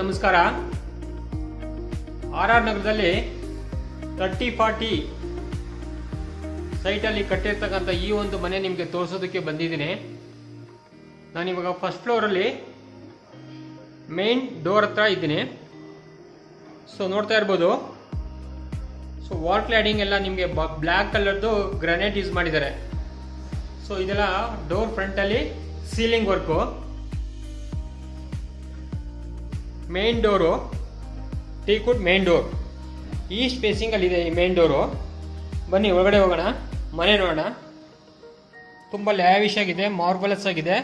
ನಮಸ್ಕಾರ. ಆರ್ ನಗರದಲ್ಲಿ 30-40 ಸೈಟಲ್ಲಿ ಕಟ್ಟಿರ್ತಕ್ಕಂಥ ಈ ಒಂದು ಮನೆ ನಿಮಗೆ ತೋರಿಸೋದಕ್ಕೆ ಬಂದಿದ್ದೀನಿ. ನಾನಿವಾಗ ಫಸ್ಟ್ ಫ್ಲೋರಲ್ಲಿ ಮೇನ್ ಡೋರ್ ಹತ್ರ ಇದ್ದೀನಿ. ಸೊ ನೋಡ್ತಾ ಇರ್ಬೋದು. ಸೊ ವಾಲ್ ಕ್ಲಾಡಿಂಗ್ ಎಲ್ಲ ನಿಮಗೆ ಬ್ಲ್ಯಾಕ್ ಕಲರ್ದು ಗ್ರಾನೈಟ್ ಯೂಸ್ ಮಾಡಿದ್ದಾರೆ. ಸೊ ಇದೆಲ್ಲ ಡೋರ್ ಫ್ರಂಟಲ್ಲಿ ceiling work. Main door teak wood main door east ಫೇಸಿಂಗಲ್ಲಿ ಇದೆ. ಈ ಮೇನ್ ಡೋರು ಬನ್ನಿ ಒಳಗಡೆ ಹೋಗೋಣ, ಮನೆ ನೋಡೋಣ. ತುಂಬ ಲ್ಯಾವಿಶ್ ಆಗಿದೆ, ಮಾರ್ವಲಸ್ ಆಗಿದೆ,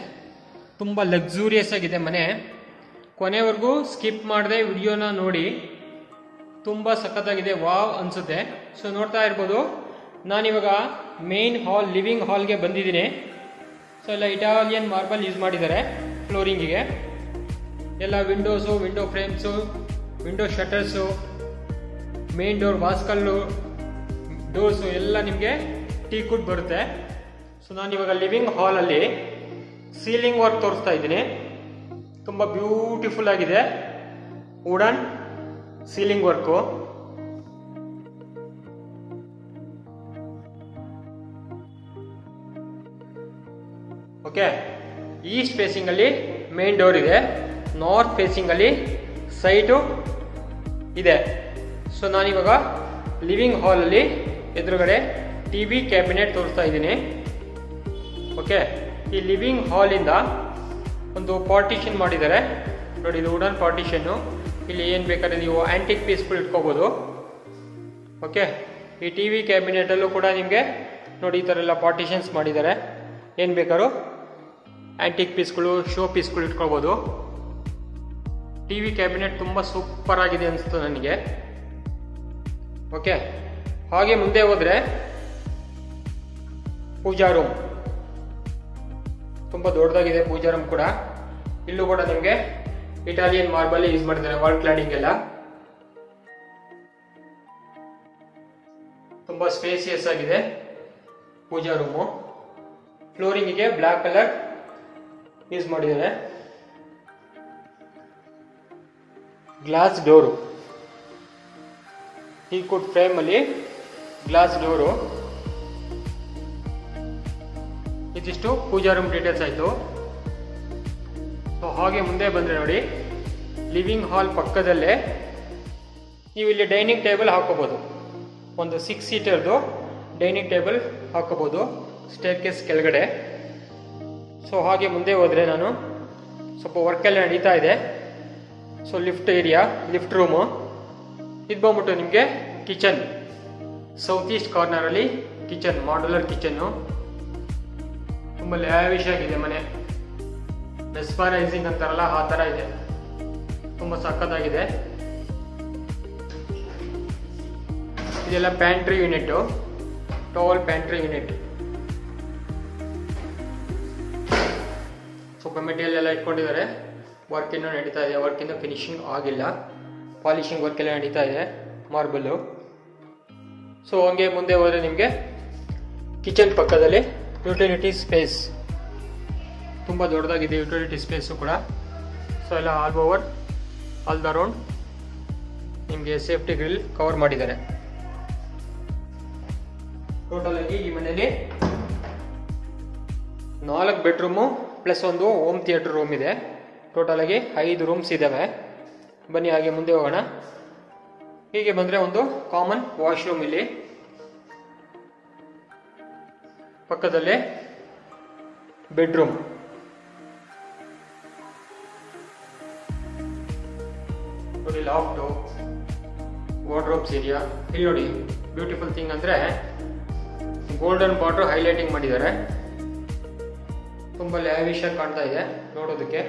ತುಂಬ ಲಕ್ಸುರಿಯಸ್ ಆಗಿದೆ ಮನೆ. ಕೊನೆವರೆಗೂ ಸ್ಕಿಪ್ ಮಾಡದೆ ವಿಡಿಯೋನ ನೋಡಿ, ತುಂಬ ಸಖತ್ತಾಗಿದೆ, ವಾವ್ ಅನಿಸುತ್ತೆ. ಸೊ ನೋಡ್ತಾ ಇರ್ಬೋದು, ನಾನಿವಾಗ ಮೇನ್ ಹಾಲ್ ಲಿವಿಂಗ್ ಹಾಲ್ಗೆ ಬಂದಿದ್ದೀನಿ. ಸೊ ಎಲ್ಲ ಇಟಾಲಿಯನ್ ಮಾರ್ಬಲ್ ಯೂಸ್ ಮಾಡಿದ್ದಾರೆ ಫ್ಲೋರಿಂಗಿಗೆ. ಎಲ್ಲ windows, window frames, window shutters, main door ವಾಸ್ಕಲ್ಲು ಡೋರ್ಸು ಎಲ್ಲ ನಿಮಗೆ ಟೀಕುಡ್ ಬರುತ್ತೆ. ಸೊ ನಾನಿವಾಗ ಲಿವಿಂಗ್ ಹಾಲಲ್ಲಿ ಸೀಲಿಂಗ್ ವರ್ಕ್ ತೋರಿಸ್ತಾ ಇದ್ದೀನಿ. ತುಂಬ ಬ್ಯೂಟಿಫುಲ್ ಆಗಿದೆ, wooden ceiling work. Okay, east ಫೇಸಿಂಗಲ್ಲಿ ಮೇನ್ ಡೋರ್ ಇದೆ, ನಾರ್ತ್ ಫೇಸಿಂಗಲ್ಲಿ ಸೈಟು ಇದೆ. ಸೊ ನಾನಿವಾಗ ಲಿವಿಂಗ್ ಹಾಲಲ್ಲಿ ಎದುರುಗಡೆ ಟಿವಿ ಕ್ಯಾಬಿನೆಟ್ ತೋರಿಸ್ತಾ ಇದ್ದೀನಿ. ಓಕೆ, ಈ ಲಿವಿಂಗ್ ಹಾಲಿಂದ ಒಂದು ಪಾರ್ಟಿಷನ್ ಮಾಡಿದ್ದಾರೆ ನೋಡಿ, ಇದು ವುಡನ್ ಪಾರ್ಟಿಷನ್ನು. ಇಲ್ಲಿ ಏನು ಬೇಕಾದ್ರೆ ನೀವು ಆಂಟಿಕ್ ಪೀಸ್ಗಳು ಇಟ್ಕೋಬೋದು. ಓಕೆ, ಈ ಟಿವಿ ಕ್ಯಾಬಿನೆಟಲ್ಲೂ ಕೂಡ ನಿಮಗೆ ನೋಡಿ ಈ ಥರ ಎಲ್ಲ ಪಾರ್ಟಿಷನ್ಸ್ ಮಾಡಿದ್ದಾರೆ. ಏನು ಬೇಕಾದ್ರೂ ಆಂಟಿಕ್ ಪೀಸ್ಗಳು, ಶೋ ಪೀಸ್ಗಳು ಇಟ್ಕೊಳ್ಬೋದು. ಟಿವಿ ಕ್ಯಾಬಿನೆಟ್ ತುಂಬ ಸೂಪರ್ ಆಗಿದೆ ಅನಿಸ್ತು ನನಗೆ. ಓಕೆ, ಹಾಗೆ ಮುಂದೆ ಹೋದರೆ ಪೂಜಾ ರೂಮ್ ತುಂಬ ದೊಡ್ಡದಾಗಿದೆ. ಪೂಜಾ ರೂಮ್ ಕೂಡ, ಇಲ್ಲೂ ಕೂಡ ನಿಮಗೆ ಇಟಾಲಿಯನ್ ಮಾರ್ಬಲ್ ಯೂಸ್ ಮಾಡಿದ್ದಾರೆ. ವಾಲ್ ಕ್ಲಾಡಿಂಗ್ ಎಲ್ಲ ತುಂಬ ಸ್ಪೇಸಿಯಸ್ ಆಗಿದೆ ಪೂಜಾ ರೂಮು. ಫ್ಲೋರಿಂಗಿಗೆ ಬ್ಲ್ಯಾಕ್ ಕಲರ್ ಯೂಸ್ ಮಾಡಿದ್ದಾರೆ. ಗ್ಲಾಸ್ ಡೋರು, ಟೀಕುಡ್ ಫ್ರೇಮ್ ಅಲ್ಲಿ ಗ್ಲಾಸ್ ಡೋರು. ಇದಿಷ್ಟು ಪೂಜಾ ರೂಮ್ ಡೀಟೇಲ್ಸ್ ಆಯಿತು. ಸೊ ಹಾಗೆ ಮುಂದೆ ಬಂದರೆ ನೋಡಿ, ಲಿವಿಂಗ್ ಹಾಲ್ ಪಕ್ಕದಲ್ಲೇ ನೀವು ಇಲ್ಲಿ ಡೈನಿಂಗ್ ಟೇಬಲ್ ಹಾಕೋಬೋದು. ಒಂದು 6 ಸೀಟರ್ದು ಡೈನಿಂಗ್ ಟೇಬಲ್ ಹಾಕೋಬೋದು ಸ್ಟೇರ್ಕೇಸ್ ಕೆಳಗಡೆ. ಸೊ ಹಾಗೆ ಮುಂದೆ ಹೋದರೆ ನಾನು ಸ್ವಲ್ಪ ವರ್ಕೆಲ್ಲ ನಡೀತಾ ಇದೆ. So lift area, lift room. ಇದು ಬಂದ್ಬಿಟ್ಟು ನಿಮಗೆ ಕಿಚನ್, ಸೌತ್ ಈಸ್ಟ್ ಕಾರ್ನರಲ್ಲಿ ಕಿಚನ್, ಮಾಡ್ಯುಲರ್ ಕಿಚನ್ನು. ತುಂಬ ಲ್ಯಾವಿಶ್ ಆಗಿದೆ ಮನೆ, ಮೆಸ್ಮರೈಸಿಂಗ್ ಅಂತಾರಲ್ಲ ಆ ಥರ ಇದೆ, ತುಂಬ ಸಖತ್ತಾಗಿದೆ. ಇದೆಲ್ಲ pantry unit, tall pantry unit. ಸ್ವಲ್ಪ ಮೆಟೀರಿಯಲ್ ಎಲ್ಲ ಇಟ್ಕೊಂಡಿದ್ದಾರೆ. ವರ್ಕ್ ಇನ್ನೂ ನಡೀತಾ ಇದೆ, ವರ್ಕ್ ಇನ್ನೂ ಫಿನಿಶಿಂಗ್ ಆಗಿಲ್ಲ, ಪಾಲಿಶಿಂಗ್ ವರ್ಕ್ ಎಲ್ಲ ನಡೀತಾ ಇದೆ ಮಾರ್ಬಲ್ಲು. ಸೊ ಹಂಗೆ ಮುಂದೆ ಹೋದರೆ ನಿಮಗೆ ಕಿಚನ್ ಪಕ್ಕದಲ್ಲಿ ಯುಟಿಲಿಟಿ ಸ್ಪೇಸ್, ತುಂಬ ದೊಡ್ಡದಾಗಿದೆ ಯುಟಿಲಿಟಿ ಸ್ಪೇಸು ಕೂಡ. ಸೊ ಎಲ್ಲ all over all the round ನಿಮಗೆ ಸೇಫ್ಟಿ ಗ್ರಿಲ್ ಕವರ್ ಮಾಡಿದ್ದಾರೆ. ಟೋಟಲ್ ಆಗಿ ಈ ಮನೆಯಲ್ಲಿ 4 ಬೆಡ್ರೂಮು ಪ್ಲಸ್ ಒಂದು ಹೋಮ್ ಥಿಯೇಟರ್ ರೂಮ್ ಇದೆ. ಟೋಟಲ್ ಆಗಿ 5 ರೂಮ್ಸ್ ಇದ್ದಾವೆ. ಬನ್ನಿ ಹಾಗೆ ಮುಂದೆ ಹೋಗೋಣ. ಹೀಗೆ ಬಂದರೆ ಒಂದು ಕಾಮನ್ ವಾಶ್ರೂಮ್, ಇಲ್ಲಿ ಪಕ್ಕದಲ್ಲೇ ಬೆಡ್ರೂಮ್. ನೋಡಿ ಲಾಫ್ಟು, ವಾರ್ಡ್ರೋಬ್ಸ್ ಏರಿಯಾ. ಇಲ್ಲಿ ನೋಡಿ ಬ್ಯೂಟಿಫುಲ್ ಥಿಂಗ್ ಅಂದರೆ ಗೋಲ್ಡನ್ ಬಾರ್ಡರ್ ಹೈಲೈಟಿಂಗ್ ಮಾಡಿದ್ದಾರೆ. ತುಂಬ ಲ್ಯಾವಿಶ್ ಆಗಿ ಕಾಣ್ತಾ ಇದೆ ನೋಡೋದಕ್ಕೆ.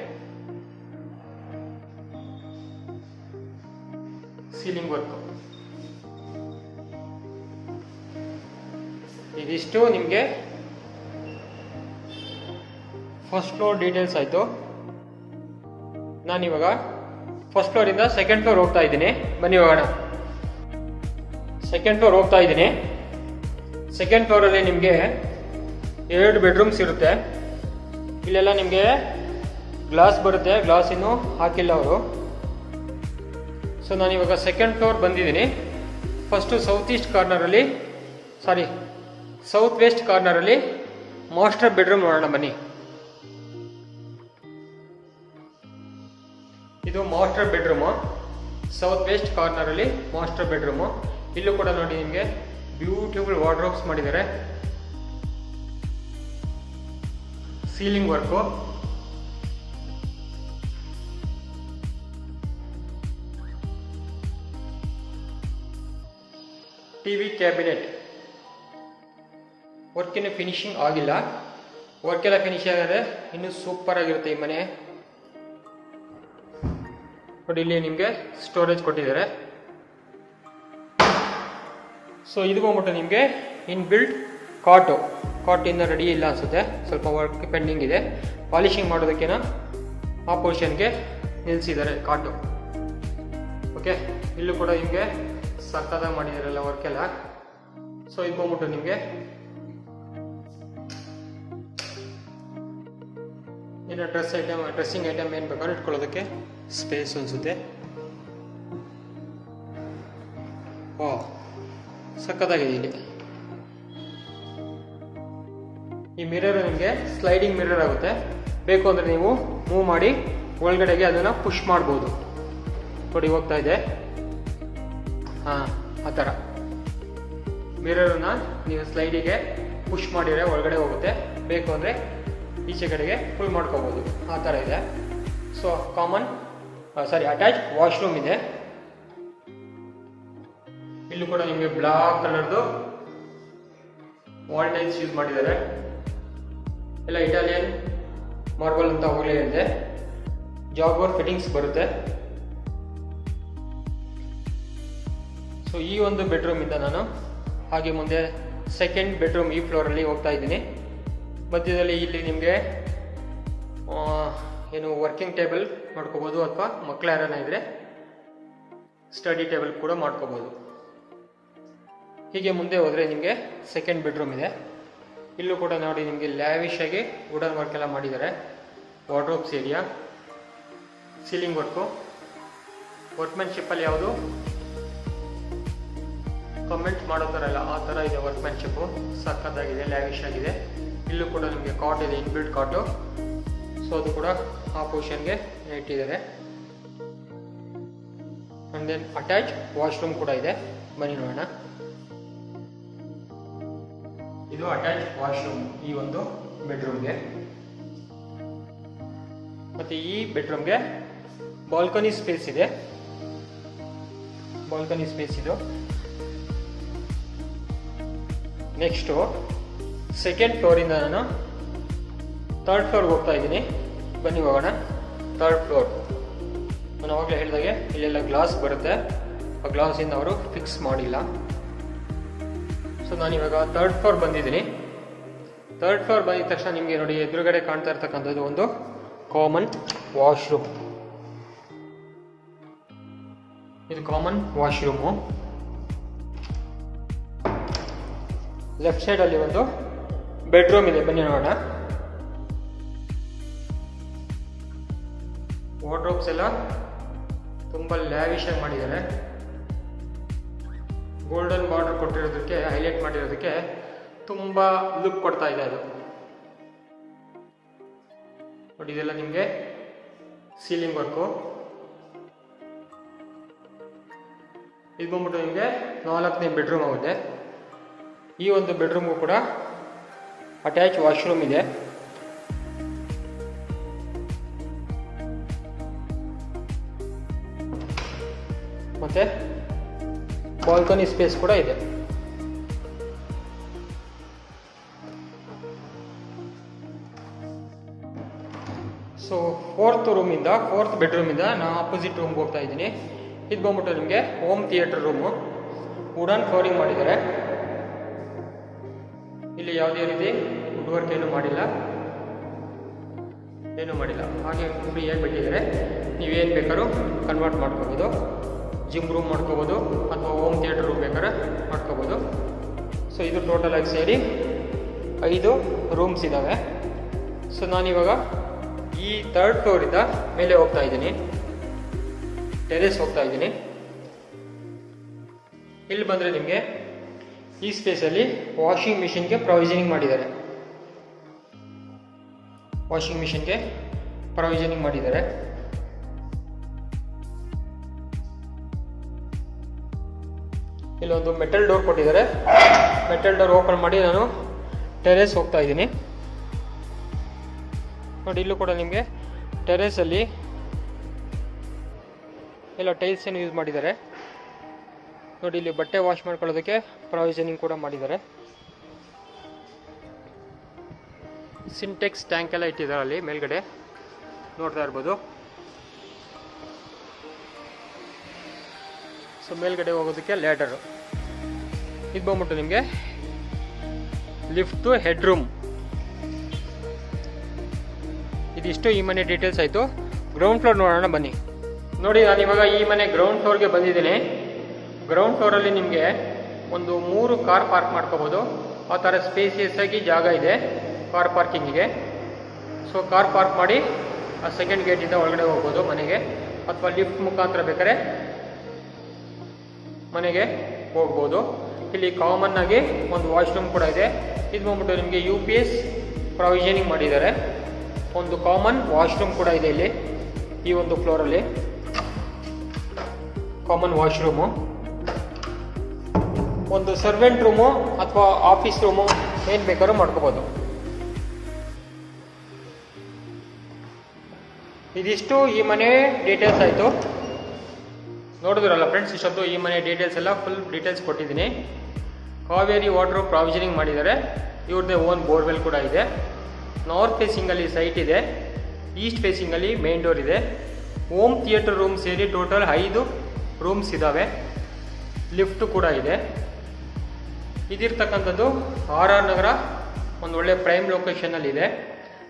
ಸೀಲಿಂಗ್ ವರ್ಕ್ ಇದಿಷ್ಟು ನಿಮಗೆ ಫಸ್ಟ್ ಫ್ಲೋರ್ ಡೀಟೇಲ್ಸ್ ಆಯಿತು. ನಾನಿವಾಗ ಫಸ್ಟ್ ಫ್ಲೋರಿಂದ ಸೆಕೆಂಡ್ ಫ್ಲೋರ್ ಹೋಗ್ತಾ ಇದ್ದೀನಿ. ಬನ್ನಿ ಹೋಗೋಣ. ಸೆಕೆಂಡ್ ಫ್ಲೋರ್ ಹೋಗ್ತಾ ಇದ್ದೀನಿ. ಸೆಕೆಂಡ್ ಫ್ಲೋರಲ್ಲಿ ನಿಮಗೆ 2 ಬೆಡ್ರೂಮ್ಸ್ ಇರುತ್ತೆ. ಇಲ್ಲೆಲ್ಲ ನಿಮಗೆ ಗ್ಲಾಸ್ ಬರುತ್ತೆ, ಗ್ಲಾಸ್ ಇನ್ನೂ ಹಾಕಿಲ್ಲ ಅವರು. ಸೊ ನಾನಿವಾಗ ಸೆಕೆಂಡ್ ಫ್ಲೋರ್ ಬಂದಿದ್ದೀನಿ. ಫಸ್ಟು ಸೌತ್ ವೆಸ್ಟ್ ಕಾರ್ನರಲ್ಲಿ ಮಾಸ್ಟರ್ ಬೆಡ್ರೂಮ್ ನೋಡೋಣ ಬನ್ನಿ. ಇದು ಮಾಸ್ಟರ್ ಬೆಡ್ರೂಮು, ಸೌತ್ ವೆಸ್ಟ್ ಕಾರ್ನರಲ್ಲಿ ಮಾಸ್ಟರ್ ಬೆಡ್ರೂಮು. ಇಲ್ಲೂ ಕೂಡ ನೋಡಿ ನಿಮಗೆ ಬ್ಯೂಟಿಫುಲ್ ವಾರ್ಡ್ರೋಬ್ಸ್ ಮಾಡಿದ್ದಾರೆ, ceiling work, TV cabinet. Work ಇನ್ನು ಫಿನಿಶಿಂಗ್ ಆಗಿಲ್ಲ, ವರ್ಕ್ ಎಲ್ಲ ಫಿನಿಶ್ ಆಗಿದ್ರೆ ಇನ್ನು ಸೂಪರ್ ಆಗಿರುತ್ತೆ ಈ ಮನೆ. ನೋಡಿ ಇಲ್ಲಿ ನಿಮಗೆ ಸ್ಟೋರೇಜ್ ಕೊಟ್ಟಿದ್ದಾರೆ. ಸೊ ಇದು ಬಂದ್ಬಿಟ್ಟು ನಿಮಗೆ ಇನ್ಬಿಲ್ಟ್ ಕಾಟ್ ಇನ್ನು ರೆಡಿ ಇಲ್ಲ ಅನ್ಸುತ್ತೆ, ಸ್ವಲ್ಪ ವರ್ಕ್ ಪೆಂಡಿಂಗ್ ಇದೆ. ಪಾಲಿಶಿಂಗ್ ಮಾಡೋದಕ್ಕೇನ ಆ ಪೊಸಿಷನ್ಗೆ ನಿಲ್ಲಿಸಿದ್ದಾರೆ ಕಾಟು. ಓಕೆ, ಇಲ್ಲೂ ಕೂಡ ನಿಮಗೆ ಸಕ್ಕತ್ತಾಗಿ ಮಾಡಿದಾರಲ್ಲ ವರ್ಕ್ ಎಲ್ಲ. ಸೊ ಇದು ಬಂದ್ಬಿಟ್ಟು ನಿಮಗೆ ಇನ್ನು ಡ್ರೆಸ್ಸಿಂಗ್ ಐಟಮ್ ಏನು ಬೇಕಾದ್ರೂ ಇಟ್ಕೊಳ್ಳೋದಕ್ಕೆ ಸ್ಪೇಸ್ ಅನ್ಸುತ್ತೆ. ಓ ಸಕ್ಕತ್ತಾಗಿದೆ. ಇಲ್ಲಿ ಈ ಮಿರರ್ ನಿಮಗೆ ಸ್ಲೈಡಿಂಗ್ ಮಿರರ್ ಆಗುತ್ತೆ, ಬೇಕು ಅಂದರೆ ನೀವು ಮೂವ್ ಮಾಡಿ ಒಳಗಡೆಗೆ ಅದನ್ನು ಪುಷ್ ಮಾಡ್ಬೋದು. ನೋಡಿ ಹೋಗ್ತಾ ಇದೆ, ಹಾಂ ಆ ಥರ ಮಿರರನ್ನ ನೀವು ಸ್ಲೈಡಿಗೆ ಪುಷ್ ಮಾಡಿದರೆ ಒಳಗಡೆ ಹೋಗುತ್ತೆ, ಬೇಕು ಅಂದರೆ ಈಚೆ ಕಡೆಗೆ ಫುಲ್ ಮಾಡ್ಕೋಬೋದು, ಆ ಥರ ಇದೆ. ಸೊ ಅಟ್ಯಾಚ್ ವಾಶ್ರೂಮ್ ಇದೆ. ಇಲ್ಲೂ ಕೂಡ ನಿಮಗೆ ಬ್ಲಾಕ್ ಕಲರ್ದು ವಾಲ್ ಟೈಲ್ಸ್ ಯೂಸ್ ಮಾಡಿದ್ದಾರೆ, ಎಲ್ಲ ಇಟಾಲಿಯನ್ ಮಾರ್ಬಲ್ ಅಂತ ಹೋಗಲೇ ಇದೆ. ಜಾಗ್ವರ್ ಫಿಟ್ಟಿಂಗ್ಸ್ ಬರುತ್ತೆ. ಸೊ ಈ ಒಂದು ಬೆಡ್ರೂಮಿಂದ ನಾನು ಹಾಗೆ ಮುಂದೆ ಸೆಕೆಂಡ್ ಬೆಡ್ರೂಮ್ ಈ ಫ್ಲೋರಲ್ಲಿ ಹೋಗ್ತಾ ಇದ್ದೀನಿ. ಮಧ್ಯದಲ್ಲಿ ಇಲ್ಲಿ ನಿಮಗೆ ಏನು ವರ್ಕಿಂಗ್ ಟೇಬಲ್ ಮಾಡ್ಕೋಬೋದು, ಅಥವಾ ಮಕ್ಕಳ ಯಾರನ್ನ ಇದ್ರೆ ಸ್ಟಡಿ ಟೇಬಲ್ ಕೂಡ ಮಾಡ್ಕೋಬೋದು. ಹೀಗೆ ಮುಂದೆ ಹೋದರೆ ನಿಮಗೆ ಸೆಕೆಂಡ್ ಬೆಡ್ರೂಮ್ ಇದೆ. ಇಲ್ಲೂ ಕೂಡ ನೋಡಿ ನಿಮಗೆ ಲ್ಯಾವಿಶ್ ಆಗಿ ವುಡನ್ ವರ್ಕ್ ಎಲ್ಲ ಮಾಡಿದ್ದಾರೆ. ವಾರ್ಡ್ರೋಬ್ಸ್ ಏರಿಯಾ, ಸೀಲಿಂಗ್ ವರ್ಕು, ವರ್ಕ್ಮ್ಯಾನ್ಶಿಪ್ಪಲ್ಲಿ ಯಾವುದು ಕಮೆಂಟ್ ಮಾಡೋ ಥರ ಇಲ್ಲ, ಆ ಥರ ಇದೆ ವರ್ಕ್ಮ್ಯಾನ್ಶಿಪ್ಪು, ಸಕ್ಕತ್ತಾಗಿದೆ, ಲ್ಯಾವಿಶ್ ಆಗಿದೆ. ಇಲ್ಲೂ ಕೂಡ ನಿಮಗೆ ಕಾಟ್ ಇದೆ, ಇನ್ಬಿಲ್ಟ್ ಕಾಟು. ಸೊ ಅದು ಕೂಡ ಆ ಪೊಸಿಷನ್ಗೆ ಇಟ್ಟಿದ್ದಾರೆ. ಆ್ಯಂಡ್ ದೆನ್ ಅಟ್ಯಾಚ್ ವಾಶ್ರೂಮ್ ಕೂಡ ಇದೆ, ಬನ್ನಿ ನೋಡೋಣ. ಇದು ಅಟ್ಯಾಚ್ ವಾಶ್ರೂಮ್ ಈ ಒಂದು ಬೆಡ್ರೂಮ್ಗೆ. ಮತ್ತು ಈ ಬೆಡ್ರೂಮ್ಗೆ ಬಾಲ್ಕನಿ ಸ್ಪೇಸ್ ಇದೆ, ಬಾಲ್ಕನಿ ಸ್ಪೇಸ್ ಇದು. ನೆಕ್ಸ್ಟು ಸೆಕೆಂಡ್ ಫ್ಲೋರಿಂದ ನಾನು ಥರ್ಡ್ ಫ್ಲೋರ್ಗೆ ಹೋಗ್ತಾ ಇದ್ದೀನಿ. ಬನ್ನಿ ಹೋಗೋಣ. ಥರ್ಡ್ ಫ್ಲೋರ್ ನಾನು ಅವಾಗಲೇ ಹೇಳಿದಾಗೆ ಇಲ್ಲೆಲ್ಲ ಗ್ಲಾಸ್ ಬರುತ್ತೆ, ಆ ಗ್ಲಾಸಿಂದ ಅವರು ಫಿಕ್ಸ್ ಮಾಡಿಲ್ಲ. ಸೊ ನಾನಿವಾಗ ಥರ್ಡ್ ಫ್ಲೋರ್ ಬಂದಿದ್ದೀನಿ. ಥರ್ಡ್ ಫ್ಲೋರ್ ಬಂದಿದ ತಕ್ಷಣ ನಿಮಗೆ ನೋಡಿ ಎದುರುಗಡೆ ಕಾಣ್ತಾ ಇರ್ತಕ್ಕಂಥದ್ದು ಒಂದು ಕಾಮನ್ ವಾಶ್ರೂಮ್. ಇದು ಕಾಮನ್ ವಾಶ್ರೂಮು. ಲೆಫ್ಟ್ ಸೈಡಲ್ಲಿ ಒಂದು ಬೆಡ್ರೂಮ್ ಇದೆ, ಬನ್ನಿ ನೋಡೋಣ. ವಾರ್ಡ್ರೋಬ್ಸ್ ಎಲ್ಲ ತುಂಬ ಲ್ಯಾವಿಶ್ ಆಗಿ ಮಾಡಿದ್ದಾರೆ. ಗೋಲ್ಡನ್ ಬಾರ್ಡರ್ ಕೊಟ್ಟಿರೋದಕ್ಕೆ, ಹೈಲೈಟ್ ಮಾಡಿರೋದಕ್ಕೆ ತುಂಬ ಲುಕ್ ಕೊಡ್ತಾ ಇದೆ ಅದು. ನೋಡಿ ಇದೆಲ್ಲ ನಿಮಗೆ ಸೀಲಿಂಗ್ ವರ್ಕು. ಇದು ಬಂದ್ಬಿಟ್ಟು ನಿಮಗೆ 4ನೇ ಬೆಡ್ರೂಮ್ ಆಗುತ್ತೆ. ಈ ಒಂದು ಬೆಡ್ರೂಮ್ಗೂ ಕೂಡ ಅಟ್ಯಾಚ್ ವಾಶ್ರೂಮ್ ಇದೆ. ಮತ್ತೆ ಬಾಲ್ಕನಿ ಸ್ಪೇಸ್ ಕೂಡ ಇದೆ. ಸೊ ಫೋರ್ತ್ ಬೆಡ್ರೂಮಿಂದ ನಾನು ಆಪೋಸಿಟ್ ರೂಮ್ಗೆ ಹೋಗ್ತಾ ಇದ್ದೀನಿ. ಇದು ಬಂದ್ಬಿಟ್ಟು ನಿಮಗೆ home theatre room. Wooden flooring ಮಾಡಿದ್ದಾರೆ. ಇಲ್ಲಿ ಯಾವುದೇ ರೀತಿ ವುಡ್ ವರ್ಕ್ ಏನೂ ಮಾಡಿಲ್ಲ, ಹಾಗೆ ಫ್ರೀಯಾಗಿ ಬಿಟ್ಟಿದ್ದಾರೆ. ನೀವೇನು ಬೇಕಾದ್ರೂ ಕನ್ವರ್ಟ್ ಮಾಡ್ಕೋಬೋದು, ಜಿಮ್ ರೂಮ್ ಮಾಡ್ಕೋಬೋದು, ಅಥವಾ ಹೋಮ್ ಥಿಯೇಟರ್ ರೂಮ್ ಬೇಕಾದ್ರೆ ಮಾಡ್ಕೋಬೋದು. ಸೊ ಇದು ಟೋಟಲಾಗಿ ಸೇರಿ 5 ರೂಮ್ಸ್ ಇದ್ದಾವೆ. ಸೊ ನಾನಿವಾಗ ಈ ಥರ್ಡ್ ಫ್ಲೋರಿಂದ ಮೇಲೆ ಹೋಗ್ತಾ ಇದ್ದೀನಿ, ಟೆರೆಸ್ ಹೋಗ್ತಾ ಇದ್ದೀನಿ. ಇಲ್ಲಿ ಬಂದರೆ ನಿಮಗೆ ಈ ಸ್ಪೇಸಲ್ಲಿ ವಾಷಿಂಗ್ ಮಿಷಿನ್ಗೆ ಪ್ರೊವಿಷನಿಂಗ್ ಮಾಡಿದ್ದಾರೆ. ವಾಷಿಂಗ್ ಮಿಷಿನ್ಗೆ ಪ್ರೊವಿಷನಿಂಗ್ ಮಾಡಿದ್ದಾರೆ. ಇಲ್ಲೊಂದು ಮೆಟಲ್ ಡೋರ್ ಕೊಟ್ಟಿದ್ದಾರೆ. ಮೆಟಲ್ ಡೋರ್ ಓಪನ್ ಮಾಡಿ ನಾನು ಟೆರೇಸ್ ಹೋಗ್ತಾ ಇದ್ದೀನಿ. ನೋಡಿ, ಇಲ್ಲೂ ಕೂಡ ನಿಮಗೆ ಟೆರೇಸಲ್ಲಿ ಎಲ್ಲ ಟೈಲ್ಸ್ ಏನು ಯೂಸ್ ಮಾಡಿದ್ದಾರೆ. ನೋಡಿ, ಇಲ್ಲಿ ಬಟ್ಟೆ ವಾಶ್ ಮಾಡ್ಕೊಳ್ಳೋದಕ್ಕೆ ಪ್ರೊವಿಷನಿಂಗ್ ಕೂಡ ಮಾಡಿದ್ದಾರೆ. ಸಿಂಟೆಕ್ಸ್ ಟ್ಯಾಂಕ್ ಎಲ್ಲ ಇಟ್ಟಿದ್ದಾರೆ ಅಲ್ಲಿ ಮೇಲ್ಗಡೆ ನೋಡ್ತಾ ಇರ್ಬೋದು. ಸೊ ಮೇಲ್ಗಡೆ ಹೋಗೋದಕ್ಕೆ ಲ್ಯಾಡರ್. ಇದು ಬಂದ್ಬಿಟ್ಟು ನಿಮಗೆ ಲಿಫ್ಟ್ ಟು ಹೆಡ್ ರೂಮ್. ಇದಿಷ್ಟು ಈ ಮನೆ ಡೀಟೇಲ್ಸ್ ಆಯಿತು. ಗ್ರೌಂಡ್ ಫ್ಲೋರ್ ನೋಡೋಣ ಬನ್ನಿ. ನೋಡಿ, ನಾನು ಇವಾಗ ಈ ಮನೆ ಗ್ರೌಂಡ್ ಫ್ಲೋರ್ಗೆ ಬಂದಿದ್ದೀನಿ. ಗ್ರೌಂಡ್ ಫ್ಲೋರಲ್ಲಿ ನಿಮಗೆ ಒಂದು 3 ಕಾರ್ ಪಾರ್ಕ್ ಮಾಡ್ಕೋಬೋದು. ಆ ಥರ ಸ್ಪೇಸಿಯಸ್ ಆಗಿ ಜಾಗ ಇದೆ ಕಾರ್ ಪಾರ್ಕಿಂಗಿಗೆ. ಸೊ ಕಾರ್ ಪಾರ್ಕ್ ಮಾಡಿ ಆ ಸೆಕೆಂಡ್ ಗೇಟಿಂದ ಒಳಗಡೆ ಹೋಗ್ಬೋದು ಮನೆಗೆ, ಅಥವಾ ಲಿಫ್ಟ್ ಮುಖಾಂತರ ಬೇಕಾದ್ರೆ ಮನೆಗೆ ಹೋಗ್ಬೋದು. ಇಲ್ಲಿ ಕಾಮನ್ ಆಗಿ ಒಂದು ವಾಶ್ರೂಮ್ ಕೂಡ ಇದೆ. ಇದು ಬಂದ್ಬಿಟ್ಟು ನಿಮಗೆ UPS ಪ್ರೊವಿಷನಿಂಗ್ ಮಾಡಿದ್ದಾರೆ. ಒಂದು ಕಾಮನ್ ವಾಶ್ರೂಮ್ ಕೂಡ ಇದೆ ಇಲ್ಲಿ ಈ ಒಂದು ಫ್ಲೋರಲ್ಲಿ. ಕಾಮನ್ ವಾಶ್ರೂಮು, ಒಂದು ಸರ್ವೆಂಟ್ ರೂಮು ಅಥವಾ ಆಫೀಸ್ ರೂಮು ಏನು ಬೇಕಾದ್ರೂ ಮಾಡ್ಕೋಬೋದು. ಇದಿಷ್ಟು ಈ ಮನೆ ಡೀಟೇಲ್ಸ್ ಆಯಿತು. ನೋಡಿದ್ರಲ್ಲ ಫ್ರೆಂಡ್ಸ್, ಇಷ್ಟೊತ್ತು ಈ ಮನೆ ಡೀಟೇಲ್ಸ್ ಎಲ್ಲ ಫುಲ್ ಡೀಟೇಲ್ಸ್ ಕೊಟ್ಟಿದ್ದೀನಿ. ಕಾವೇರಿ ವಾಟರ್ ಪ್ರೊವಿಷನಿಂಗ್ ಮಾಡಿದ್ದಾರೆ. ಇವ್ರದ್ದೇ ಓನ್ ಬೋರ್ವೆಲ್ ಕೂಡ ಇದೆ. ನಾರ್ತ್ ಫೇಸಿಂಗಲ್ಲಿ ಸೈಟ್ ಇದೆ. ಈಸ್ಟ್ ಫೇಸಿಂಗಲ್ಲಿ ಮೇನ್ ಡೋರ್ ಇದೆ. ಹೋಮ್ ಥಿಯೇಟರ್ ರೂಮ್ ಸೇರಿ ಟೋಟಲ್ 5 ರೂಮ್ಸ್ ಇದ್ದಾವೆ. ಲಿಫ್ಟ್ ಕೂಡ ಇದೆ. ಇದಿರ್ತಕ್ಕಂಥದ್ದು RR ನಗರ, ಒಂದು ಒಳ್ಳೆ ಪ್ರೈಮ್ ಲೊಕೇಶನಲ್ಲಿ ಇದೆ.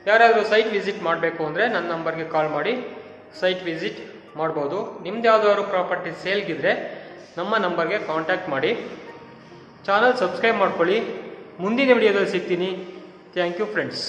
ಯಾರಾದರೂ ಸೈಟ್ ವಿಸಿಟ್ ಮಾಡಬೇಕು ಅಂದರೆ ನನ್ನ ನಂಬರ್ಗೆ ಕಾಲ್ ಮಾಡಿ ಸೈಟ್ ವಿಸಿಟ್ ಮಾಡ್ಬೋದು. ನಿಮ್ದು ಯಾವುದಾದ್ರು ಪ್ರಾಪರ್ಟಿ ಸೇಲ್ಗಿದ್ರೆ ನಮ್ಮ ನಂಬರ್ಗೆ ಕಾಂಟ್ಯಾಕ್ಟ್ ಮಾಡಿ. ಚಾನಲ್ ಸಬ್ಸ್ಕ್ರೈಬ್ ಮಾಡ್ಕೊಳ್ಳಿ. ಮುಂದಿನ ವಿಡಿಯೋದಲ್ಲಿ ಸಿಗ್ತೀನಿ. Thank you friends.